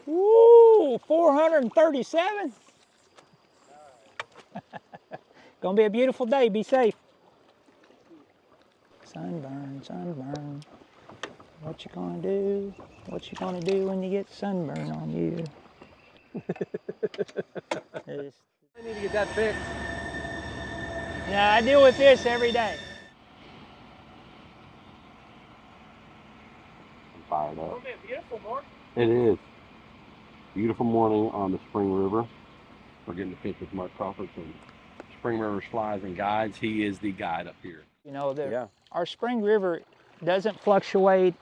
Woo, 437. Gonna be a beautiful day. Be safe. Sunburn, sunburn. What you gonna do? What you gonna do when you get sunburn on you? I need to get that fixed. Yeah, I deal with this every day. I'm fired up. It'll be a beautiful morning. It is. Beautiful morning on the Spring River. We're getting to fish with Mark Crawford from Spring River Flies and Guides. He is the guide up here. You know, our Spring River doesn't fluctuate.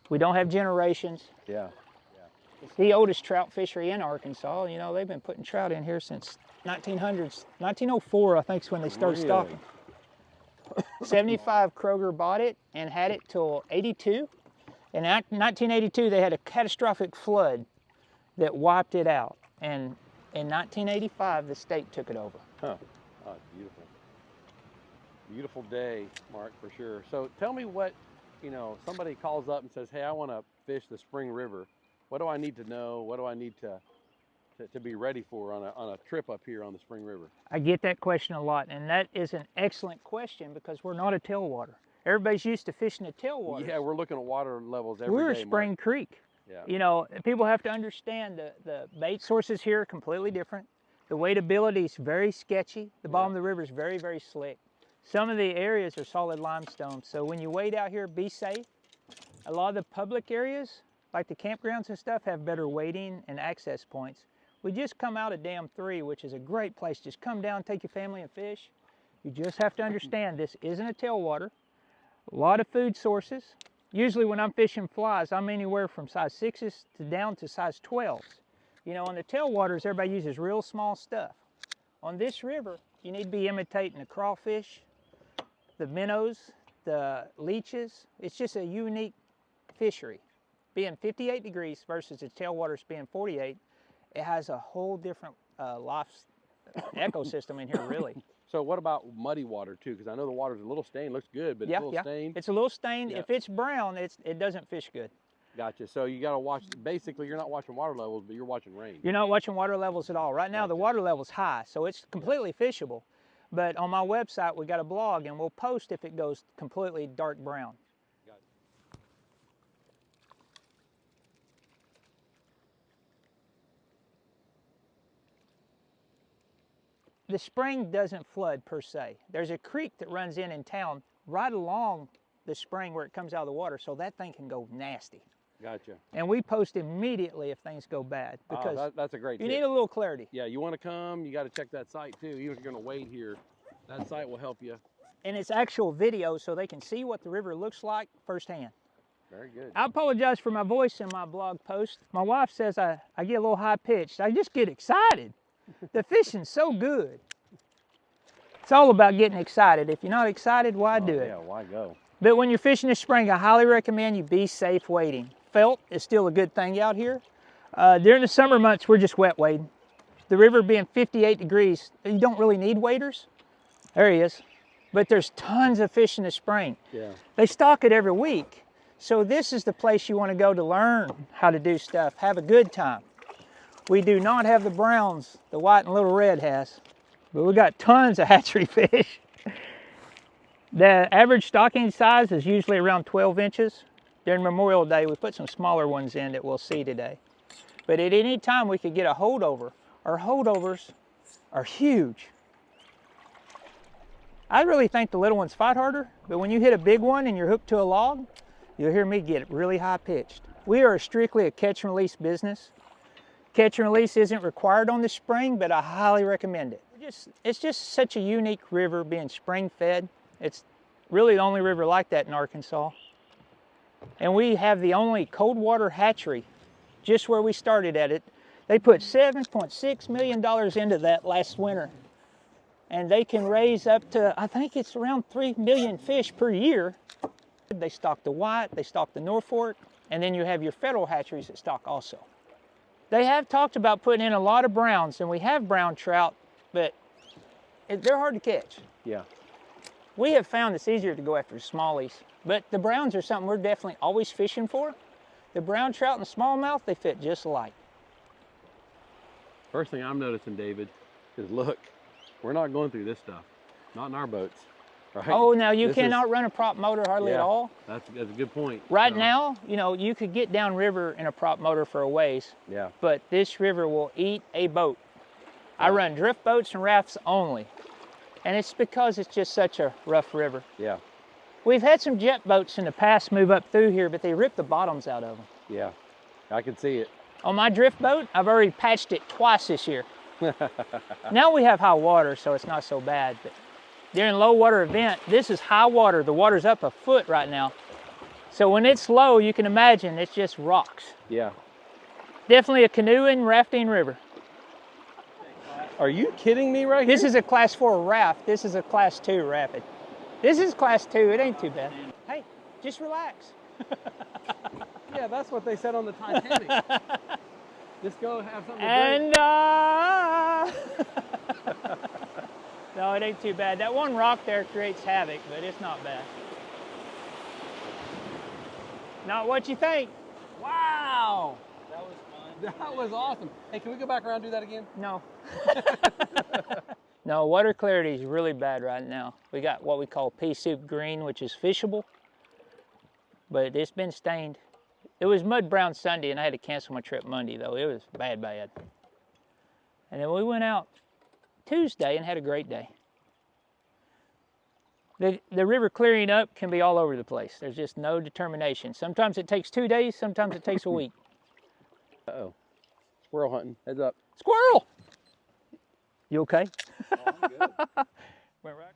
We don't have generations. Yeah. It's the oldest trout fishery in Arkansas. You know, they've been putting trout in here since 1900s. 1904, I think, is when they started stocking. 75 Kroger bought it and had it till 82. In 1982, they had a catastrophic flood that wiped it out. And in 1985, the state took it over. Huh. Oh, it's beautiful. Beautiful day, Mark, for sure. So tell me what, somebody calls up and says, hey, I want to fish the Spring River. What do I need to know? What do I need to be ready for on a trip up here on the Spring River? I get that question a lot, and that is an excellent question because we're not a tailwater. Everybody's used to fishing a tailwater. Yeah, we're looking at water levels every day. We're a Spring Creek. Yeah. You know, people have to understand the bait sources here are completely different. The wadeability is very sketchy. The bottom of the river is very, very slick. Some of the areas are solid limestone, so when you wade out here, be safe. A lot of the public areas, like the campgrounds and stuff, have better wading and access points. We just come out of Dam 3, which is a great place. Just come down, take your family and fish. You just have to understand this isn't a tailwater. A lot of food sources. Usually when I'm fishing flies, I'm anywhere from size 6s to down to size 12s. You know, on the tailwaters, everybody uses real small stuff. On this river, you need to be imitating the crawfish, the minnows, the leeches. It's just a unique fishery. Being 58 degrees versus the tailwaters being 48, it has a whole different life ecosystem in here, really. So what about muddy water too? Because I know the water's a little stained, looks good, but it's a little stained. It's a little stained. If it's brown, it doesn't fish good. Gotcha. So you got to watch, basically you're not watching water levels, but you're watching rain. You're not watching water levels at all. Right now the water level's high, so it's completely fishable. But on my website, we got a blog, and we'll post if it goes completely dark brown. The spring doesn't flood per se. There's a creek that runs in town right along the spring where it comes out of the water, so that thing can go nasty. Gotcha. And we post immediately if things go bad because that's a great tip. You need a little clarity. Yeah, you want to come, you got to check that site too. Even if you're going to wait here, that site will help you. And it's actual video so they can see what the river looks like firsthand. Very good. I apologize for my voice in my blog post. My wife says I get a little high-pitched. I just get excited. The fishing's so good. It's all about getting excited. If you're not excited, why do it? Yeah, why go? But when you're fishing this spring, I highly recommend you be safe wading. Felt is still a good thing out here. During the summer months, we're just wet wading. The river being 58 degrees, you don't really need waders. There he is. But there's tons of fish in the spring. Yeah. They stock it every week. So this is the place you want to go to learn how to do stuff, have a good time. We do not have the browns the white and little red has, but we got tons of hatchery fish. The average stocking size is usually around 12 inches. During Memorial Day, we put some smaller ones in that we'll see today. But at any time, we could get a holdover. Our holdovers are huge. I really think the little ones fight harder, but when you hit a big one and you're hooked to a log, you'll hear me get really high-pitched. We are strictly a catch and release business. Catch and release isn't required on the spring, but I highly recommend it. It's just such a unique river being spring-fed. It's really the only river like that in Arkansas. And we have the only cold water hatchery just where we started at it. They put $7.6 million into that last winter. And they can raise up to, I think it's around 3 million fish per year. They stock the white, they stock the Norfolk, and then you have your federal hatcheries that stock also. They have talked about putting in a lot of browns, and we have brown trout, but they're hard to catch. Yeah. We have found it's easier to go after smallies, but the browns are something we're definitely always fishing for. The brown trout and smallmouth, they fit just alike. First thing I'm noticing, David, is look, we're not going through this stuff. Not in our boats, right? Oh, now you cannot run a prop motor hardly at all. That's a good point. Right now, you know, you could get downriver in a prop motor for a ways. Yeah. But this river will eat a boat. I run drift boats and rafts only. And it's because it's just such a rough river. Yeah. We've had some jet boats in the past move up through here, but they rip the bottoms out of them. Yeah, I can see it. On my drift boat, I've already patched it twice this year. Now we have high water, so it's not so bad. But during low water event, this is high water. The water's up a foot right now. So when it's low, you can imagine it's just rocks. Yeah. Definitely a canoeing, rafting river. Are you kidding me right here? This is a class 4 raft. This is a class 2 rapid. This is class 2. It ain't too bad. Hey, just relax. Yeah, that's what they said on the Titanic. Just go have something to And no, it ain't too bad. That one rock there creates havoc, but it's not bad. Not what you think. Wow! That was fun. That was awesome. Hey, can we go back around and do that again? No. No, water clarity is really bad right now. We got what we call pea soup green, which is fishable, but it's been stained. It was mud brown Sunday, and I had to cancel my trip Monday, though. It was bad, bad. And then we went out Tuesday and had a great day. The river clearing up can be all over the place. There's just no determination. Sometimes it takes 2 days, sometimes it takes a week. Uh-oh. Squirrel hunting. Heads up. Squirrel! You okay? Oh, I'm good. Went right.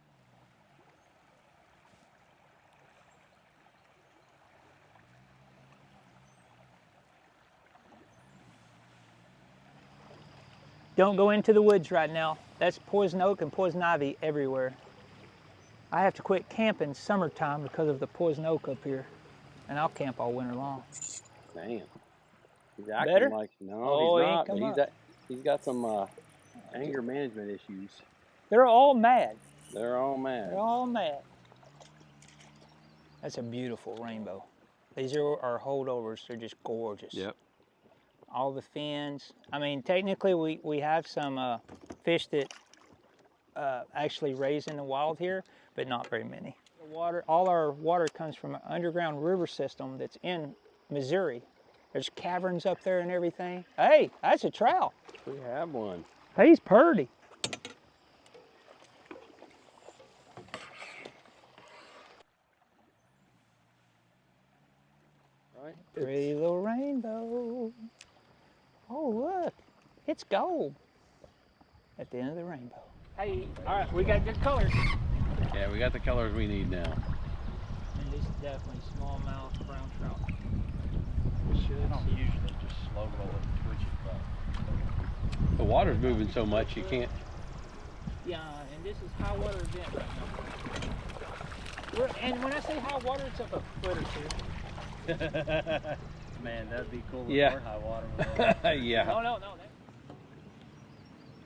Don't go into the woods right now. That's poison oak and poison ivy everywhere. I have to quit camping summertime because of the poison oak up here. And I'll camp all winter long. Man. He's acting Better? like, no, Oh, he's he ain't not. come But up. he's got some anger management issues. They're all mad. They're all mad. They're all mad. That's a beautiful rainbow. These are our holdovers. They're just gorgeous. Yep. All the fins. I mean, technically we have some fish that actually raise in the wild here, but not very many. The water, all our water comes from an underground river system that's in Missouri. There's caverns up there and everything. Hey, that's a trout. We have one. He's purty. Right? Pretty little rainbow. Oh, look, it's gold at the end of the rainbow. Hey, all right, we got good colors. Yeah, we got the colors we need now. And this is definitely smallmouth brown trout. They don't usually just slow roll it and twitch it back. The water's moving so much you can't. Yeah, and this is high water event right now. And when I say high water, it's up a foot or 2. Man, that'd be cool with Yeah. more high water. Yeah. No.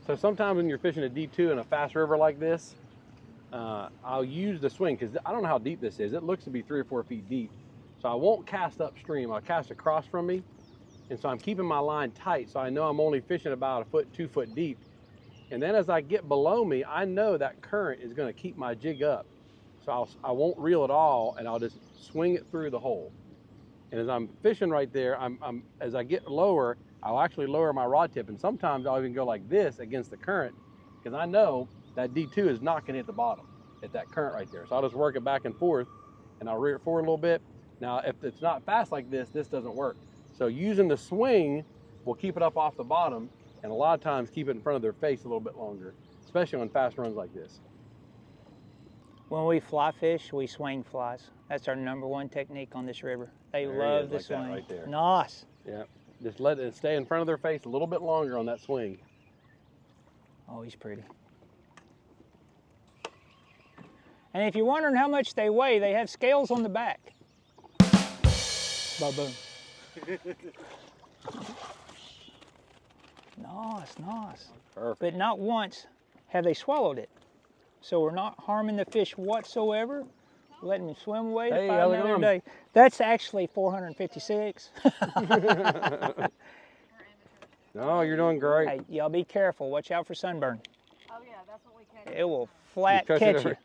So sometimes when you're fishing a D2 in a fast river like this, I'll use the swing because I don't know how deep this is. It looks to be 3 or 4 feet deep. So I won't cast upstream. I'll cast across from me. And so I'm keeping my line tight so I know I'm only fishing about 1 foot, 2 foot deep. And then as I get below me, I know that current is going to keep my jig up. So I won't reel at all, and I'll just swing it through the hole. And as I'm fishing right there, as I get lower, I'll actually lower my rod tip. And sometimes I'll even go like this against the current because I know that D2 is not going to hit the bottom at that current right there. So I'll just work it back and forth, and I'll rear it forward a little bit. Now, if it's not fast like this, this doesn't work. So using the swing will keep it up off the bottom, and a lot of times keep it in front of their face a little bit longer, especially on fast runs like this. When we fly fish, we swing flies. That's our #1 technique on this river. They There he love is, the like that swing. right there. Nice. Yeah, just let it stay in front of their face a little bit longer on that swing. Oh, he's pretty. And if you're wondering how much they weigh, they have scales on the back. Ba-boom. Nice. Perfect. But not once have they swallowed it. So we're not harming the fish whatsoever. Letting them swim away to Hey, find how's it another going? day. That's actually 456. No, you're doing great. Hey, y'all be careful. Watch out for sunburn. Oh yeah, that's what we catch. It will flat catch catch it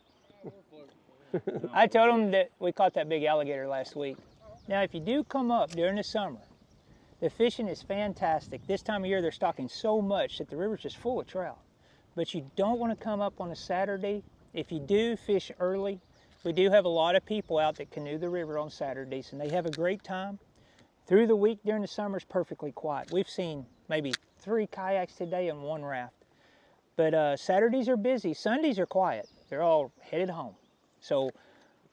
you. I told them that we caught that big alligator last week. Now, if you do come up during the summer, the fishing is fantastic. This time of year, they're stocking so much that the river's just full of trout. But you don't want to come up on a Saturday. If you do fish early, we do have a lot of people out that canoe the river on Saturdays, and they have a great time. Through the week during the summer is perfectly quiet. We've seen maybe 3 kayaks today and 1 raft. But Saturdays are busy. Sundays are quiet. They're all headed home. So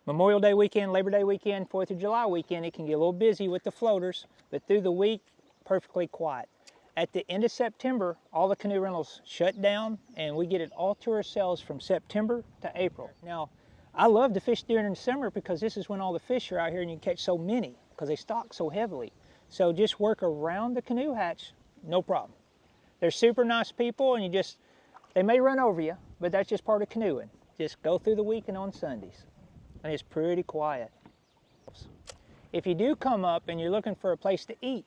Memorial Day weekend, Labor Day weekend, 4th of July weekend, it can get a little busy with the floaters, but through the week, perfectly quiet. At the end of September, all the canoe rentals shut down, and we get it all to ourselves from September to April. Now, I love to fish during the summer because this is when all the fish are out here and you can catch so many because they stock so heavily. So just work around the canoe hatch, no problem. They're super nice people, and they may run over you, but that's just part of canoeing. Just go through the week and on Sundays. And it's pretty quiet. If you do come up and you're looking for a place to eat,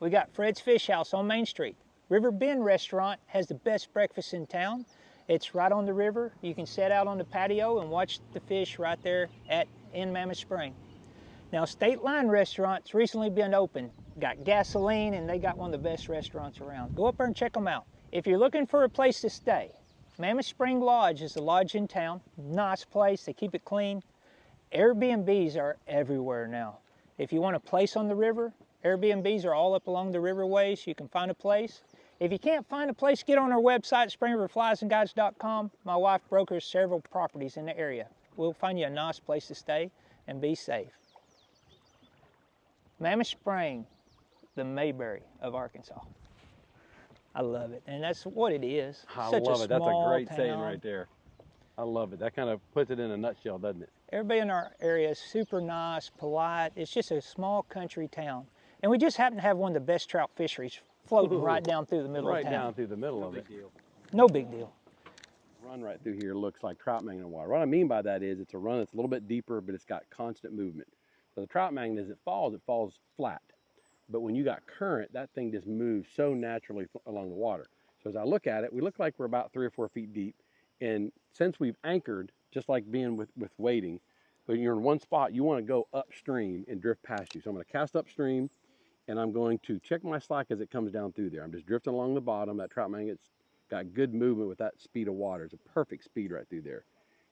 we got Fred's Fish House on Main Street. River Bend Restaurant has the best breakfast in town. It's right on the river. You can sit out on the patio and watch the fish right there in Mammoth Springs. Now, State Line Restaurant's recently been open. Got gasoline, and they got one of the best restaurants around. Go up there and check them out. If you're looking for a place to stay, Mammoth Spring Lodge is the lodge in town. Nice place, they keep it clean. Airbnbs are everywhere now. If you want a place on the river, Airbnbs are all up along the riverways. You can find a place. If you can't find a place, get on our website, springriverfliesandguides.com. My wife brokers several properties in the area. We'll find you a nice place to stay and be safe. Mammoth Spring, the Mayberry of Arkansas. I love it, and that's what it is. I Such love a it. That's a small great town. saying right there. I love it. That kind of puts it in a nutshell, doesn't it? Everybody in our area is super nice, polite. It's just a small country town. And we just happen to have one of the best trout fisheries floating right down through the middle of Right town. down through the middle of it. No big deal. Run right through here looks like trout magnet water. What I mean by that is it's a run that's a little bit deeper, but it's got constant movement. So the trout magnet, as it falls flat. But when you got current, that thing just moves so naturally along the water. So as I look at it, we look like we're about 3 or 4 feet deep. And since we've anchored, just like being with wading, when you're in one spot, you want to go upstream and drift past you. So I'm going to cast upstream, and I'm going to check my slack as it comes down through there. I'm just drifting along the bottom. That trout magnet's got good movement with that speed of water. It's a perfect speed right through there.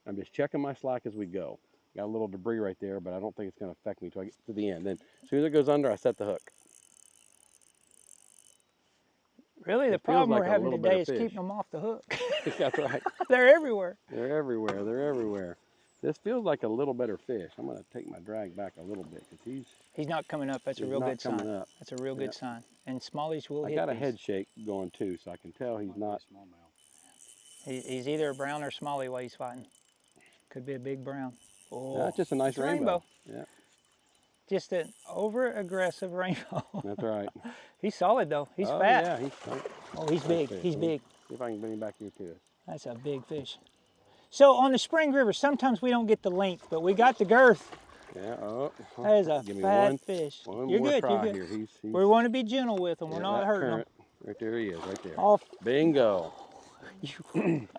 I'm just checking my slack as we go. Got a little debris right there, but I don't think it's going to affect me until I get to the end. Then as soon as it goes under, I set the hook. Really, the It feels problem like we're a having little today bit is of fish. keeping them off the hook. That's right. They're everywhere. They're everywhere. They're everywhere. This feels like a little better fish. I'm going to take my drag back a little bit because He's not coming up. That's a He's real not good sign. coming up. That's a real good Yep. sign. And smallies will I hit got a these. head shake going too, so I can tell he's not. He's either a brown or smallie while he's fighting. Could be a big brown. Oh, That's just a nice it's a rainbow. Yeah, Just an over-aggressive rainbow. that's right. He's solid though. He's Oh, fat. Yeah, he's Oh, he's big. fish. He's big. See if I can bring him back here to us. That's a big fish. So on the Spring River, sometimes we don't get the length, but we got the girth. Yeah. Oh. That is a Give me fat fish. One You're more good. try You're good. here. He's We want to be gentle with them. We're yeah, not that hurting current. Right there he is, right there. them. Off. Bingo.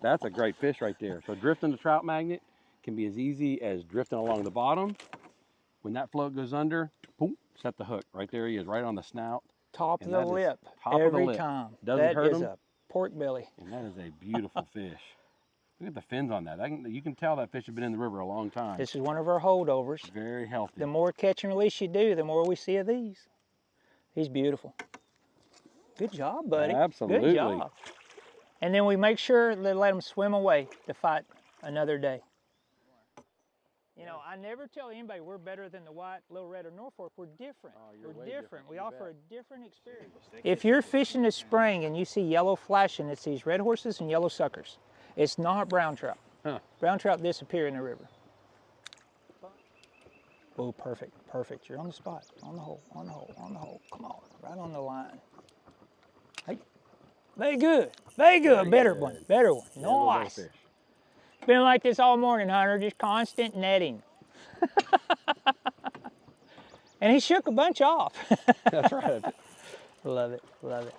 That's a great fish right there. So drifting the trout magnet can be as easy as drifting along the bottom. When that float goes under, boom, set the hook. Right there he is, right on the snout. Top of And the that is lip top of the every lip. time. Doesn't That hurt is him. a pork belly. And that is a beautiful fish. Look at the fins on that. You can tell that fish has been in the river a long time. This is one of our holdovers. Very healthy. The more catch and release you do, the more we see of these. He's beautiful. Good job, buddy. Absolutely. Good job. And then we make sure to let them swim away to fight another day. You know, I never tell anybody we're better than the white, little red, or Norfolk. We're different. you're We're way different. different, We you offer bet. a different experience. If you're fishing the spring and you see yellow flashing, it's these red horses and yellow suckers. It's not brown trout. Huh. Brown trout disappear in the river. Oh, perfect, perfect. You're on the spot, on the hole, on the hole, on the hole. Come on, right on the line. Hey, very good, very good. Very Better good. one, better one. Yeah, little better Nice. fish. Been like this all morning, Hunter, just constant netting. And he shook a bunch off. That's right. Love it, love it.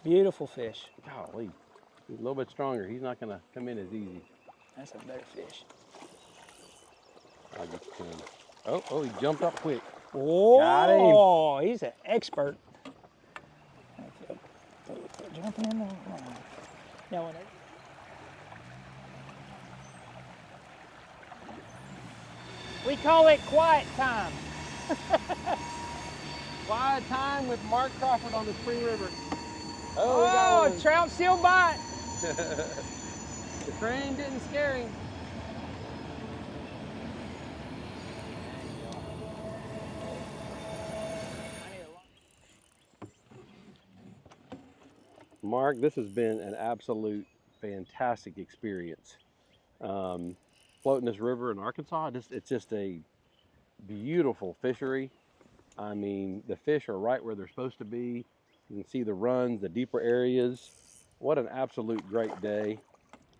Beautiful fish. Golly, he's a little bit stronger. He's not gonna come in as easy. That's a better fish. I'll get to him. Oh, he jumped up quick. Oh, he's an expert. Jumping in there. Now, we call it quiet time. Quiet time with Mark Crawford on the Spring River. Oh, we got one. Trout still bite. The crane didn't scare him. Mark, this has been an absolute fantastic experience. Floating this river in Arkansas, it's just a beautiful fishery. I mean, the fish are right where they're supposed to be. You can see the runs, the deeper areas. What an absolute great day.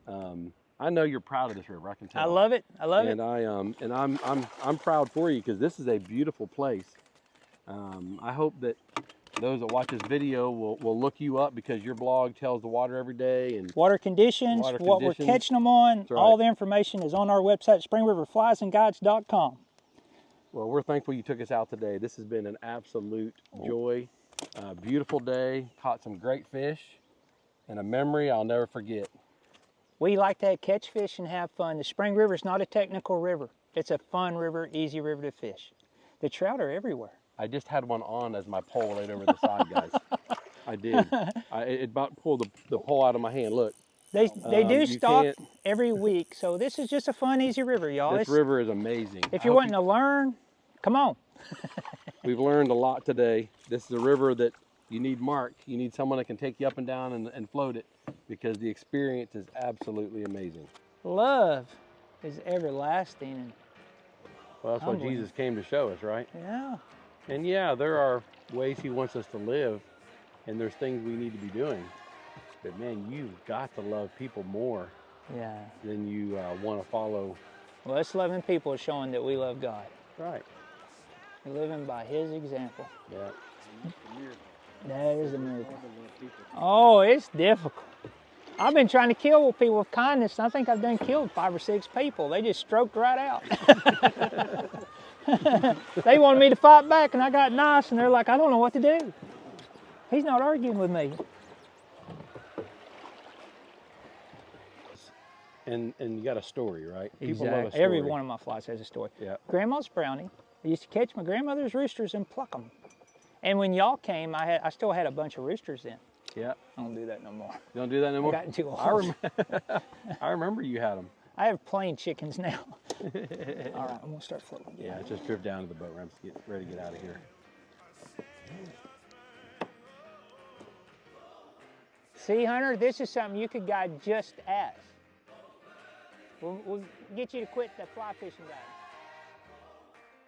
I know you're proud of this river, I can tell. I love it. I love it. And I'm proud for you because this is a beautiful place. I hope that those that watch this video will look you up because your blog tells the water every day and water conditions, what we're catching them on. Right. All the information is on our website, springriverfliesandguides.com. Well, we're thankful you took us out today. This has been an absolute joy. Beautiful day. Caught some great fish and a memory I'll never forget. We like to catch fish and have fun. The Spring River is not a technical river. It's a fun river, easy river to fish. The trout are everywhere. I just had one on as my pole right over the side, guys. I did. It about pulled the pole out of my hand. Look. They do stock every week, so this is just a fun, easy river, y'all. This river is amazing. If you're wanting to learn, come on. We've learned a lot today. This is a river that you need Mark. You need someone that can take you up and down and float it because the experience is absolutely amazing. Love is everlasting. Well, that's what Jesus came to show us, right? Yeah. And yeah, there are ways he wants us to live, and there's things we need to be doing. But man, you've got to love people more than you want to follow. Well, us loving people is showing that we love God. Right. We're living by his example. Yeah. That is a miracle. Oh, it's difficult. I've been trying to kill people with kindness, and I think I've done killed 5 or 6 people. They just stroked right out. They wanted me to fight back, and I got nice, and they're like, I don't know what to do. He's not arguing with me. And you got a story, right? People Exactly. love a story. Every one of my flies has a story. Yeah. Grandma's brownie. I used to catch my grandmother's roosters and pluck them. And when y'all came, I still had a bunch of roosters in. Yeah. I don't do that no more. You don't do that no more? I've gotten too old. I remember you had them. I have plain chickens now. All right, I'm gonna start floating. Yeah, just drift down to the boat ramps to get ready to get out of here. See, Hunter, this is something you could guide just as. We'll get you to quit the fly fishing guide.